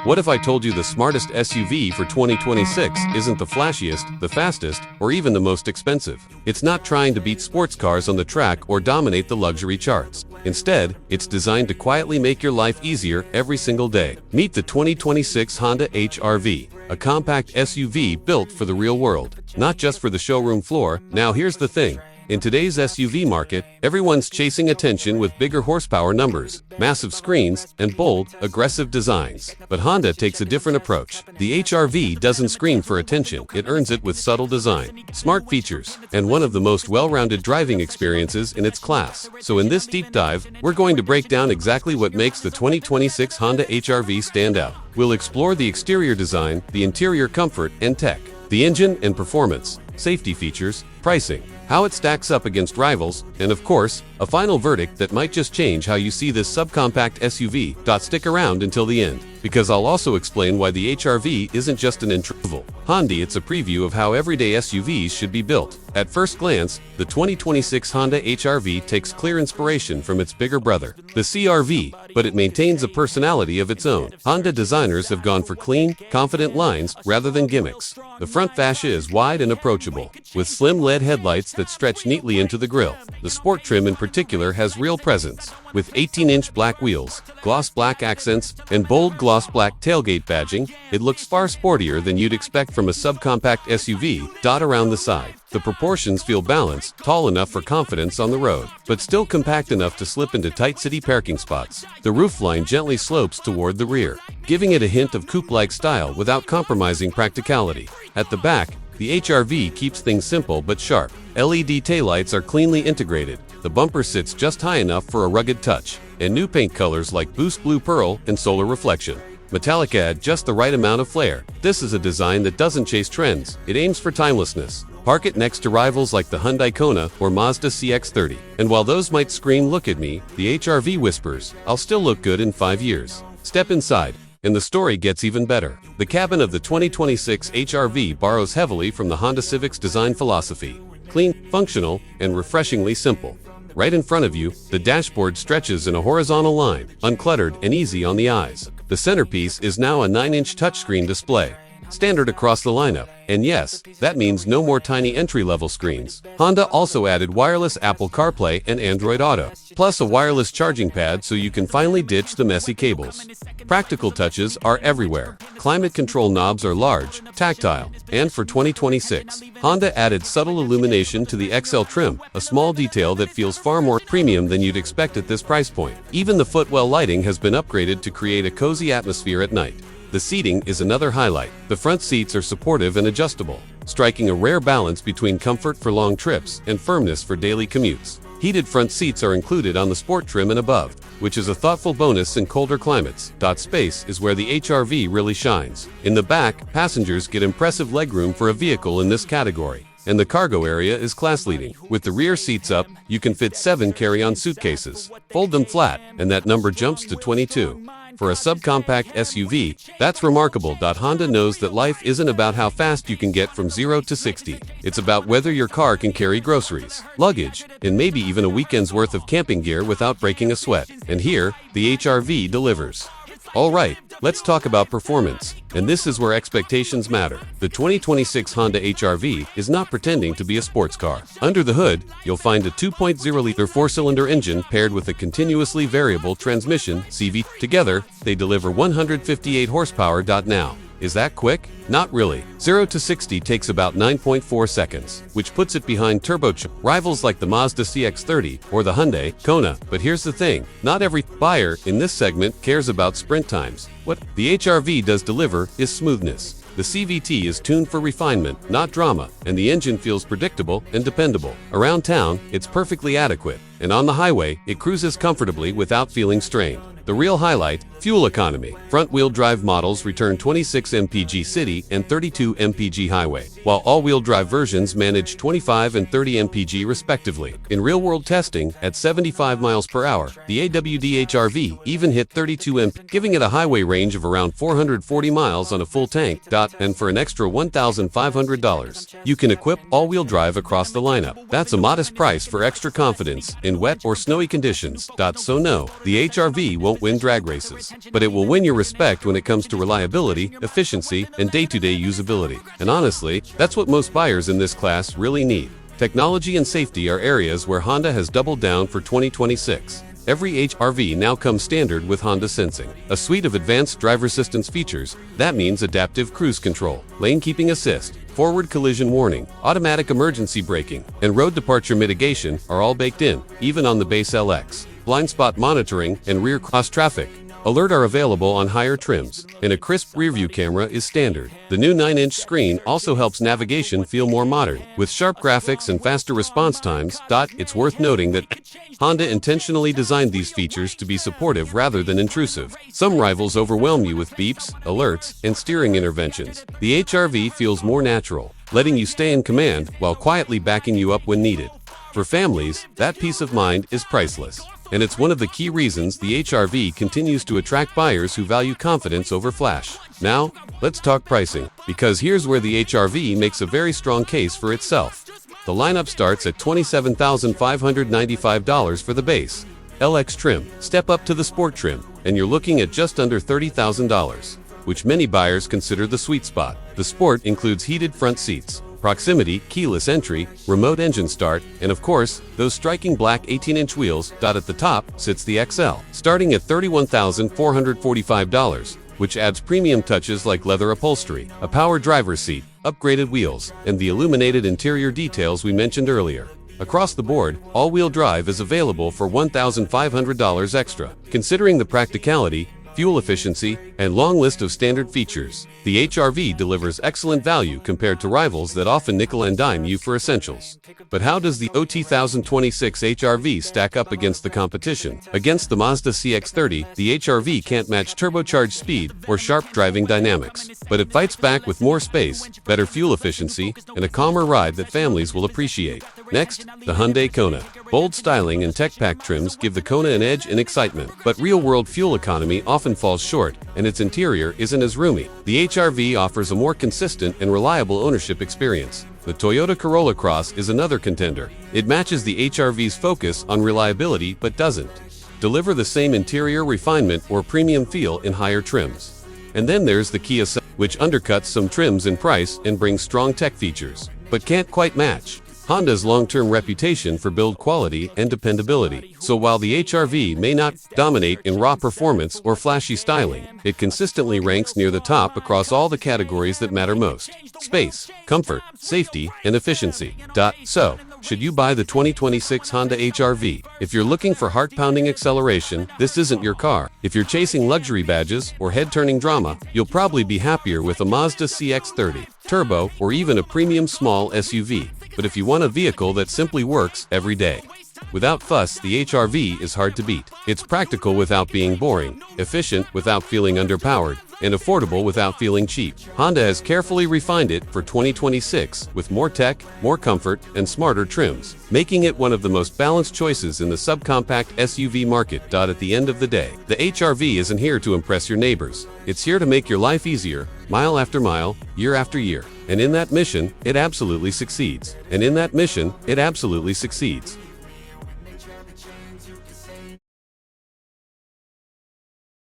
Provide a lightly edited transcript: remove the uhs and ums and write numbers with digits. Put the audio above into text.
What if I told you the smartest SUV for 2026 isn't the flashiest, the fastest, or even the most expensive? It's not trying to beat sports cars on the track or dominate the luxury charts. Instead, it's designed to quietly make your life easier every single day. Meet the 2026 Honda HR-V, a compact SUV built for the real world, not just for the showroom floor. Now here's the thing. In today's SUV market, everyone's chasing attention with bigger horsepower numbers, massive screens, and bold, aggressive designs. But Honda takes a different approach. The HR-V doesn't scream for attention, it earns it with subtle design, smart features, and one of the most well-rounded driving experiences in its class. So in this deep dive, we're going to break down exactly what makes the 2026 Honda HR-V stand out. We'll explore the exterior design, the interior comfort and tech, the engine and performance, safety features, pricing, how it stacks up against rivals, and of course, a final verdict that might just change how you see this subcompact SUV. Stick around until the end, because I'll also explain why the HR-V isn't just an intrusive Honda, it's a preview of how everyday SUVs should be built. At first glance, the 2026 Honda HR-V takes clear inspiration from its bigger brother, the CR-V, but it maintains a personality of its own. Honda designers have gone for clean, confident lines rather than gimmicks. The front fascia is wide and approachable, with slim LED headlights that stretch neatly into the grille. The sport trim in particular has real presence, with 18-inch black wheels, gloss black accents, and bold gloss black tailgate badging. It looks far sportier than you'd expect from a subcompact SUV. Around the side, the proportions feel balanced, tall enough for confidence on the road, but still compact enough to slip into tight city parking spots. The roofline gently slopes toward the rear, giving it a hint of coupe-like style without compromising practicality. At the back, the HR-V keeps things simple but sharp. LED taillights are cleanly integrated. The bumper sits just high enough for a rugged touch, and new paint colors like Boost Blue Pearl and Solar Reflection Metallic add just the right amount of flair. This is a design that doesn't chase trends, it aims for timelessness. Park it next to rivals like the Hyundai Kona or Mazda CX-30. And while those might scream, "Look at me," the HR-V whispers, "I'll still look good in 5 years." Step inside, and the story gets even better. The cabin of the 2026 HR-V borrows heavily from the Honda Civic's design philosophy: clean, functional, and refreshingly simple. Right in front of you, the dashboard stretches in a horizontal line, uncluttered and easy on the eyes. The centerpiece is now a 9-inch touchscreen display, standard across the lineup. And yes, that means no more tiny entry-level screens. Honda also added wireless Apple CarPlay and Android Auto, plus a wireless charging pad so you can finally ditch the messy cables. Practical touches are everywhere. Climate control knobs are large, tactile, and for 2026, Honda added subtle illumination to the XL trim, a small detail that feels far more premium than you'd expect at this price point. Even the footwell lighting has been upgraded to create a cozy atmosphere at night. The seating is another highlight. The front seats are supportive and adjustable, striking a rare balance between comfort for long trips and firmness for daily commutes. Heated front seats are included on the sport trim and above, which is a thoughtful bonus in colder climates. Space is where the HR-V really shines. In the back, passengers get impressive legroom for a vehicle in this category, and the cargo area is class-leading. With the rear seats up, you can fit 7 carry-on suitcases. Fold them flat, and that number jumps to 22. For a subcompact SUV, that's remarkable. Honda knows that life isn't about how fast you can get from 0 to 60. It's about whether your car can carry groceries, luggage, and maybe even a weekend's worth of camping gear without breaking a sweat. And here, the HR-V delivers. Alright, let's talk about performance. And this is where expectations matter. The 2026 Honda HR-V is not pretending to be a sports car. Under the hood, you'll find a 2.0-liter 4-cylinder engine paired with a continuously variable transmission, CV. Together, they deliver 158 horsepower. Now, is that quick? Not really. 0 to 60 takes about 9.4 seconds, which puts it behind turbocharged rivals like the Mazda CX-30 or the Hyundai Kona. But here's the thing, not every buyer in this segment cares about sprint times. What the HR-V does deliver is smoothness. The CVT is tuned for refinement, not drama, and the engine feels predictable and dependable. Around town, it's perfectly adequate, and on the highway, it cruises comfortably without feeling strained. The real highlight, fuel economy. Front-wheel drive models return 26 mpg city and 32 mpg highway, while all-wheel drive versions manage 25 and 30 mpg respectively. In real-world testing, at 75 miles per hour, the AWD HR-V even hit 32 mpg, giving it a highway range of around 440 miles on a full tank. And for an extra $1,500, you can equip all-wheel drive across the lineup. That's a modest price for extra confidence in wet or snowy conditions. So no, the HR-V won't win drag races, but it will win your respect when it comes to reliability, efficiency, and day-to-day usability. And honestly, that's what most buyers in this class really need. Technology and safety are areas where Honda has doubled down for 2026. Every HR-V now comes standard with Honda Sensing, a suite of advanced driver assistance features. That means adaptive cruise control, lane keeping assist, forward collision warning, automatic emergency braking, and road departure mitigation are all baked in, even on the base LX. Blind spot monitoring and rear cross traffic alert are available on higher trims, and a crisp rearview camera is standard. The new 9-inch screen also helps navigation feel more modern, with sharp graphics and faster response times. It's worth noting that Honda intentionally designed these features to be supportive rather than intrusive. Some rivals overwhelm you with beeps, alerts, and steering interventions. The HR-V feels more natural, letting you stay in command while quietly backing you up when needed. For families, that peace of mind is priceless. And it's one of the key reasons the HR-V continues to attract buyers who value confidence over flash. Now, let's talk pricing, because here's where the HR-V makes a very strong case for itself. The lineup starts at $27,595 for the base LX trim. Step up to the Sport trim, and you're looking at just under $30,000, which many buyers consider the sweet spot. The Sport includes heated front seats, proximity, keyless entry, remote engine start, and of course, those striking black 18-inch wheels. At the top sits the XL, starting at $31,445, which adds premium touches like leather upholstery, a power driver's seat, upgraded wheels, and the illuminated interior details we mentioned earlier. Across the board, all-wheel drive is available for $1,500 extra. Considering the practicality, fuel efficiency, and long list of standard features, the HR-V delivers excellent value compared to rivals that often nickel and dime you for essentials. But how does the 2026 HR-V stack up against the competition? Against the Mazda CX-30, the HR-V can't match turbocharged speed or sharp driving dynamics, but it fights back with more space, better fuel efficiency, and a calmer ride that families will appreciate. Next, the Hyundai Kona. Bold styling and tech-packed trims give the Kona an edge and excitement, but real-world fuel economy often falls short, and its interior isn't as roomy. The HR-V offers a more consistent and reliable ownership experience. The Toyota Corolla Cross is another contender. It matches the HR-V's focus on reliability but doesn't deliver the same interior refinement or premium feel in higher trims. And then there's the Kia Soul, which undercuts some trims in price and brings strong tech features, but can't quite match Honda's long-term reputation for build quality and dependability. So while the HR-V may not dominate in raw performance or flashy styling, it consistently ranks near the top across all the categories that matter most: space, comfort, safety, and efficiency. So, should you buy the 2026 Honda HR-V? If you're looking for heart-pounding acceleration, this isn't your car. If you're chasing luxury badges or head-turning drama, you'll probably be happier with a Mazda CX-30, Turbo, or even a premium small SUV. But if you want a vehicle that simply works every day without fuss, the HR-V is hard to beat. It's practical without being boring, efficient without feeling underpowered, and affordable without feeling cheap. Honda has carefully refined it for 2026 with more tech, more comfort, and smarter trims, making it one of the most balanced choices in the subcompact SUV market. At the end of the day, the HR-V isn't here to impress your neighbors. It's here to make your life easier, mile after mile, year after year. And in that mission, it absolutely succeeds.